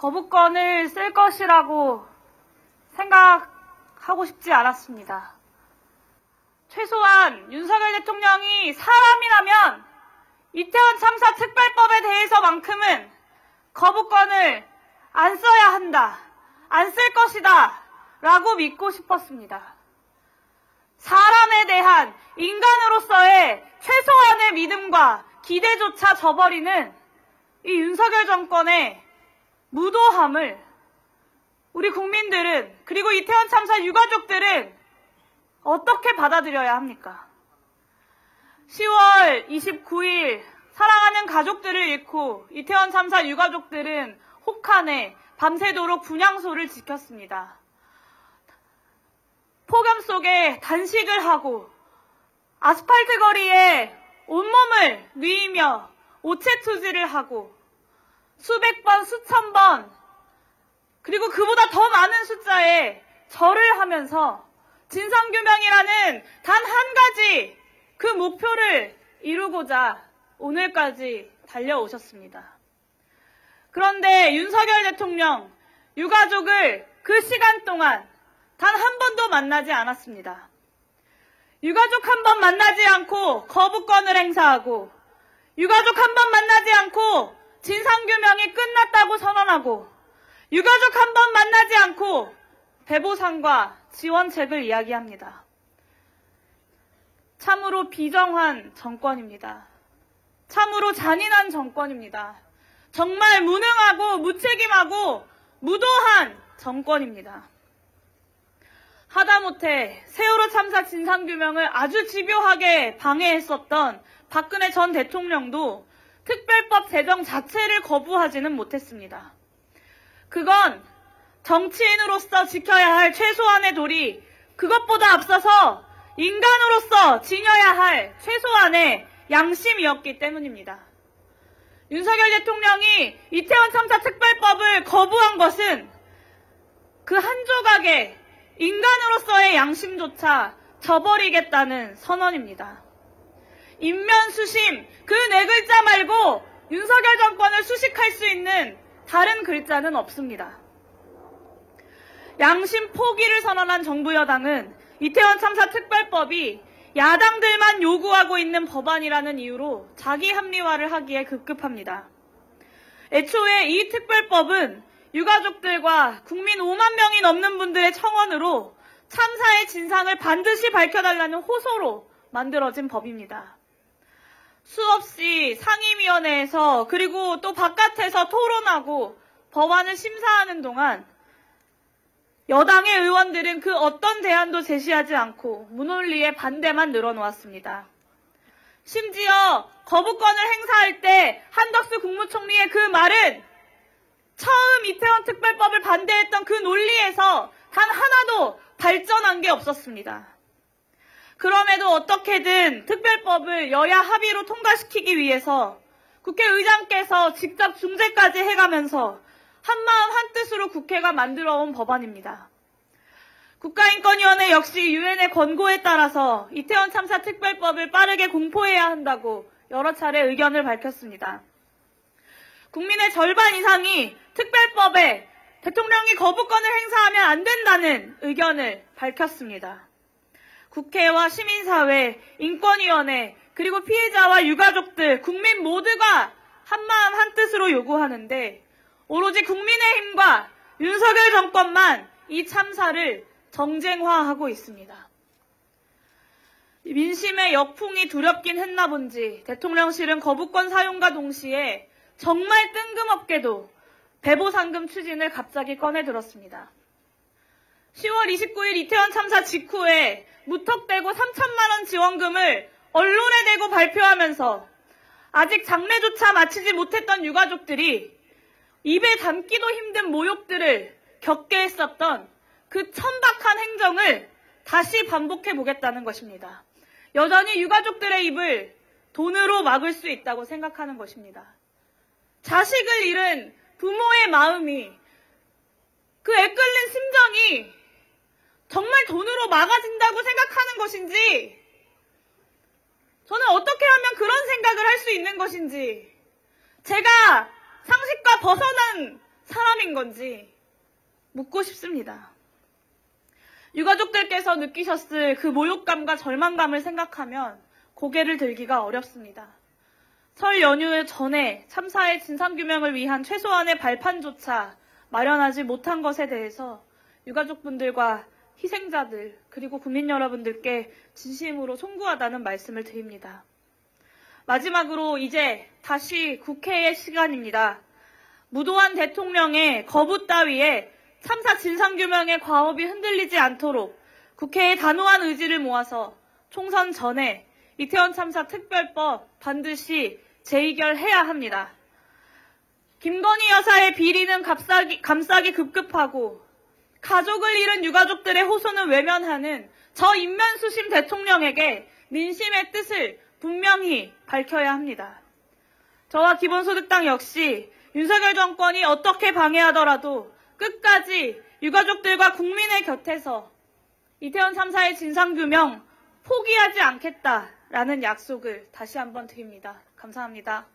거부권을 쓸 것이라고 생각하고 싶지 않았습니다. 최소한 윤석열 대통령이 사람이라면 이태원 참사 특별법에 대해서만큼은 거부권을 안 써야 한다, 안 쓸 것이다 라고 믿고 싶었습니다. 사람에 대한 인간으로서의 최소한의 믿음과 기대조차 저버리는 이 윤석열 정권의 무도함을 우리 국민들은, 그리고 이태원 참사 유가족들은 어떻게 받아들여야 합니까? 10월 29일 사랑하는 가족들을 잃고 이태원 참사 유가족들은 혹한에 밤새도록 분향소를 지켰습니다. 폭염 속에 단식을 하고 아스팔트 거리에 온몸을 누이며 오체투지를 하고 수백 번, 수천 번, 그리고 그보다 더 많은 숫자의 절을 하면서 진상규명이라는 단 한 가지 그 목표를 이루고자 오늘까지 달려오셨습니다. 그런데 윤석열 대통령, 유가족을 그 시간 동안 단 한 번도 만나지 않았습니다. 유가족 한 번 만나지 않고 거부권을 행사하고, 유가족 한 번 만나지 않고 진상규명이 끝났다고 선언하고, 유가족 한 번 만나지 않고 배보상과 지원책을 이야기합니다. 참으로 비정한 정권입니다. 참으로 잔인한 정권입니다. 정말 무능하고 무책임하고 무도한 정권입니다. 하다못해 세월호 참사 진상규명을 아주 집요하게 방해했었던 박근혜 전 대통령도 특별법 제정 자체를 거부하지는 못했습니다. 그건 정치인으로서 지켜야 할 최소한의 도리, 그것보다 앞서서 인간으로서 지녀야 할 최소한의 양심이었기 때문입니다. 윤석열 대통령이 이태원 참사 특별법을 거부한 것은 그 한 조각의 인간으로서의 양심조차 저버리겠다는 선언입니다. 인면수심, 그 네 글자 말고 윤석열 정권을 수식할 수 있는 다른 글자는 없습니다. 양심 포기를 선언한 정부 여당은 이태원 참사 특별법이 야당들만 요구하고 있는 법안이라는 이유로 자기 합리화를 하기에 급급합니다. 애초에 이 특별법은 유가족들과 국민 5만 명이 넘는 분들의 청원으로 참사의 진상을 반드시 밝혀달라는 호소로 만들어진 법입니다. 수없이 상임위원회에서 그리고 또 바깥에서 토론하고 법안을 심사하는 동안 여당의 의원들은 그 어떤 대안도 제시하지 않고 무논리의 반대만 늘어놓았습니다. 심지어 거부권을 행사할 때 한덕수 국무총리의 그 말은 처음 이태원 특별법을 반대했던 그 논리에서 단 하나도 발전한 게 없었습니다. 그럼에도 어떻게든 특별법을 여야 합의로 통과시키기 위해서 국회의장께서 직접 중재까지 해가면서 한마음 한뜻으로 국회가 만들어온 법안입니다. 국가인권위원회 역시 유엔의 권고에 따라서 이태원 참사 특별법을 빠르게 공포해야 한다고 여러 차례 의견을 밝혔습니다. 국민의 절반 이상이 특별법에 대통령이 거부권을 행사하면 안 된다는 의견을 밝혔습니다. 국회와 시민사회, 인권위원회, 그리고 피해자와 유가족들, 국민 모두가 한마음 한뜻으로 요구하는데 오로지 국민의힘과 윤석열 정권만 이 참사를 정쟁화하고 있습니다. 민심의 역풍이 두렵긴 했나 본지 대통령실은 거부권 사용과 동시에 정말 뜬금없게도 배보상금 추진을 갑자기 꺼내들었습니다. 10월 29일 이태원 참사 직후에 무턱대고 3천만 원 지원금을 언론에 대고 발표하면서 아직 장례조차 마치지 못했던 유가족들이 입에 담기도 힘든 모욕들을 겪게 했었던 그 천박한 행정을 다시 반복해보겠다는 것입니다. 여전히 유가족들의 입을 돈으로 막을 수 있다고 생각하는 것입니다. 자식을 잃은 부모의 마음이, 그 애끓는 심정이 정말 돈으로 막아진다고 생각하는 것인지, 저는 어떻게 하면 그런 생각을 할 수 있는 것인지, 제가 상식과 벗어난 사람인 건지 묻고 싶습니다. 유가족들께서 느끼셨을 그 모욕감과 절망감을 생각하면 고개를 들기가 어렵습니다. 설 연휴 전에 참사의 진상규명을 위한 최소한의 발판조차 마련하지 못한 것에 대해서 유가족분들과 희생자들 그리고 국민 여러분들께 진심으로 송구하다는 말씀을 드립니다. 마지막으로 이제 다시 국회의 시간입니다. 무도한 대통령의 거부 따위에 참사 진상규명의 과업이 흔들리지 않도록 국회의 단호한 의지를 모아서 총선 전에 이태원 참사 특별법 반드시 재의결해야 합니다. 김건희 여사의 비리는 감싸기 급급하고 가족을 잃은 유가족들의 호소는 외면하는 저 인면수심 대통령에게 민심의 뜻을 분명히 밝혀야 합니다. 저와 기본소득당 역시 윤석열 정권이 어떻게 방해하더라도 끝까지 유가족들과 국민의 곁에서 이태원 참사의 진상규명 포기하지 않겠다라는 약속을 다시 한번 드립니다. 감사합니다.